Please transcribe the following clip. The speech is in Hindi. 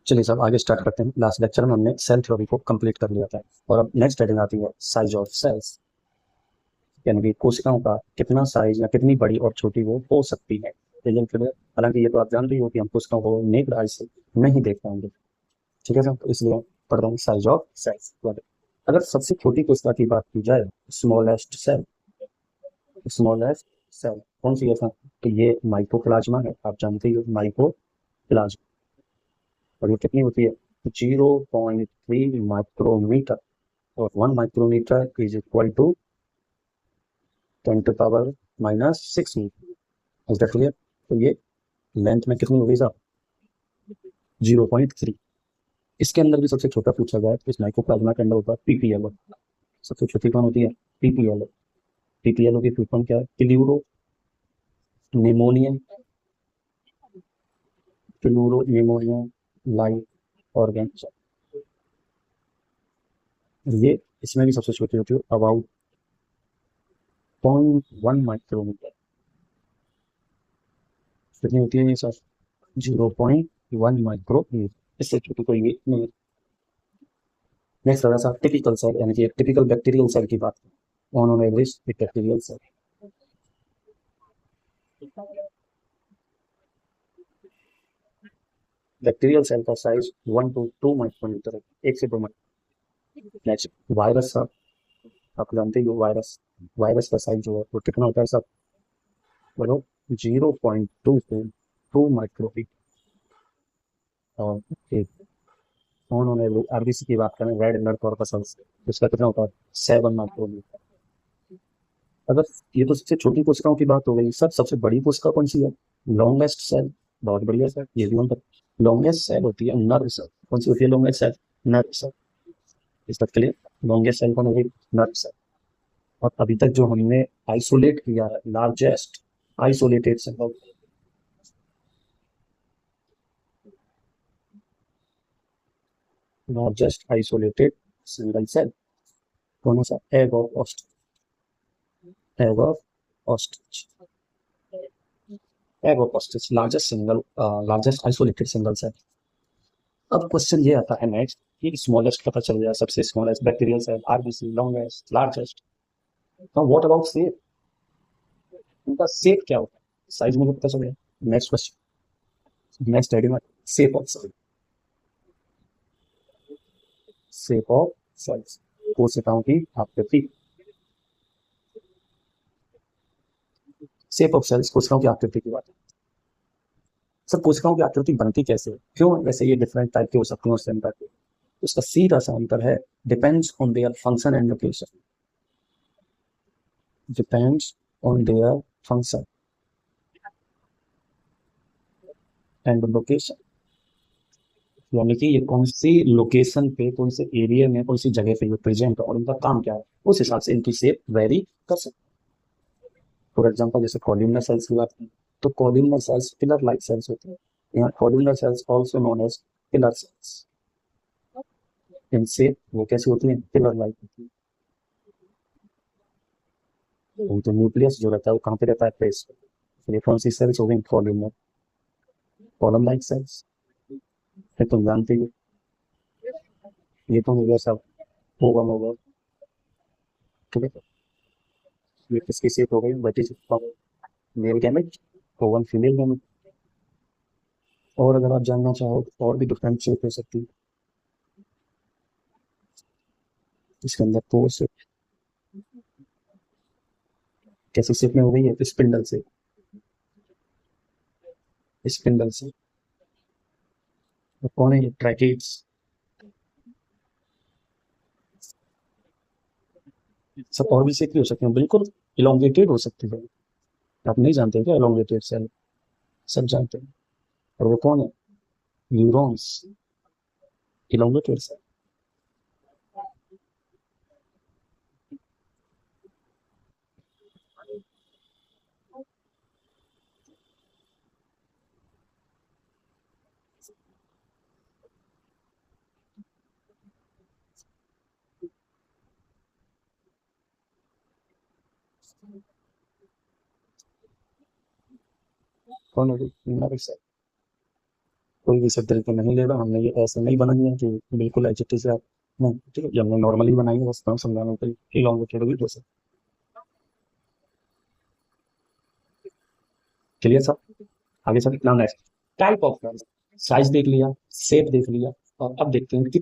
चलिए साहब आगे स्टार्ट करते हैं। लास्ट लेक्चर में हमने सेल थ्योरी को कंप्लीट कर लिया था और अब नेक्स्ट हेडिंग आती है साइज ऑफ सेल्स, यानी कि कोशिकाओं का कितना साइज या कितनी बड़ी और छोटी वो हो सकती है। लेकिन फिर हालांकि ये तो आप जानते ही हो कि हम कोशिकाओं को नेक्ड आई से नहीं देख पाएंगे, ठीक है साहब। तो इसलिए पढ़ रहा हूँ साइज ऑफ सेल्स। अगर सबसे छोटी कोशिका की बात की जाए, स्मॉलेस्ट सेल, स्मॉलेस्ट सेल कौन सी है साहब? तो ये माइकोप्लाज्मा है, आप जानते ही हो माइकोप्लाज्मा। और ये कितनी होती है? 0.3 माइक्रोमीटर, और 1 micrometre is equal to 10⁻⁻⁶ metre. Is that clear? तो ये लेंथ में कितनी होगी साहब? 0.3। इसके अंदर भी सबसे छोटा पूछा गया है, इस माइकोप्लाज्मा के अंदर होता है पीपीएलओ। सबसे छोटी कौन होती है? पीपीएलओ। पीपीएलओ की फुल फॉर्म क्या है? Pleuro pneumonia, pleuro pneumonia life organism. ये इसमें भी सबसे छोटी होती है, अबाउट 0.1 माइक्रोमीटर। कितनी होती है ये सर? 0.1 माइक्रोमीटर। इससे छोटी कोई भी नहीं। नेक्स्ट थोड़ा सा टिपिकल सेल, यानी कि एक टिपिकल बैक्टीरियल सेल की बात करें। ऑन एवरेज एक बैक्टीरियल सेल, बैक्टीरियल सेल का साइज 1 to 2 माइक्रोमीटर है, 1 से 2 माइक्रोमीटर। नेक्स्ट वायरस सब, आप जानते ही हो वायरस। वायरस का साइज जो है वो कितना होता है सब? बोलो। 0.2 to 2 माइक्रोमीटर। और एक ऑन एवरेज आरबीसी की बात करें, रेड ब्लड कॉर्पस, उसका कितना होता है? 7 माइक्रोमीटर। अगर ये तो सबसे छोटी कोशिकाओं की बात हो गई, सर सबसे बड़ी कोशिका कौन सी है? Longest cell. बहुत बढ़िया सर, ये भी मतलब लॉन्गेस्ट सेल होती है नर्व सेल। कौन सी होती है लॉन्गेस्ट सेल? Nerve cell. इस तक के लिए लॉन्गेस्ट सेल कौन होगी? Nerve cell. और अभी तक जो हमने आइसोलेट किया है, largest isolated cell, largest isolated single cell कौन सा? Egg of ostrich. Egg of ostrich. Egg of ostrich largest single, largest isolated single cell. अब क्वेश्चन ये आता है नेक्स्ट कि स्मॉलेस्ट पता चल गया, सबसे smallest bacterial cell, RBC, longest, largest. Now what about shape? उनका शेप क्या होता है? साइज मुझे पता चल गया। Next question, next heading, shape of cell. Shape of cells, कोशिकाओं की आकृति। शेप ऑफ सेल्स, कोशिकाओं की आकृति की बात है। सब कोशिकाओं की आकृति बनती कैसे है? क्यों वैसे ये डिफरेंट टाइप की हो सकती है और सेम टाइप की? उसका सीधा सा आंसर है, depends on their function and location. Depends on their function and location, यानी कि ये कौन सी लोकेशन पे, कौन से एरिया में, कौन सी जगह पे ये प्रेजेंट है और उनका काम क्या है, उस हिसाब से इनकी शेप वेरी कर सकते हैं। फॉर एग्जाम्पल जैसे कॉलमनर सेल्स की बात करें, तो columnar cells pillar like cells होते हैं। यहाँ columnar cells also known as pillar cells. इनसे वो कैसी होती है? पिलर लाइक होती है। वो तो न्यूक्लियस जो रहता है वो कहाँ पे रहता है? प्लेस पे। फिर ये कौन सी सेल्स हो गई? Columnar, column like cells. फिर तुम जानते ही हो, ये तो हो गया सब ओवम होगा, ठीक है। ये किसकी शेप हो गई? What is male gamete, ovum female gamete. और अगर आप जानना चाहो तो और भी डिफरेंट शेप हो सकती है। इसके अंदर तो शेप कैसी शेप में हो गई है? स्पिंडल से, स्पिंडल से। तो कौन है ये? ट्रैकिड्स। सब और भी शेप की हो सकती है, बिल्कुल इलोंगेटेड हो सकती है। आप नहीं जानते क्या इलोंगेटेड सेल? सब जानते हैं। और वो कौन है? Neurons, elongated cell. कौन है? Nerve cell. कोई भी इसे दिल पे नहीं लेगा। हमने ये ऐसे नहीं बनाई है कि बिल्कुल एच से आप नहीं, ठीक है, ये हमने नॉर्मली बनाई है, बस काम समझाने के लिए इलांगेटेड वीडियो से। Clear sir? आगे sir, now next type of size देख लिया, शेप देख लिया, और अब देखते हैं कि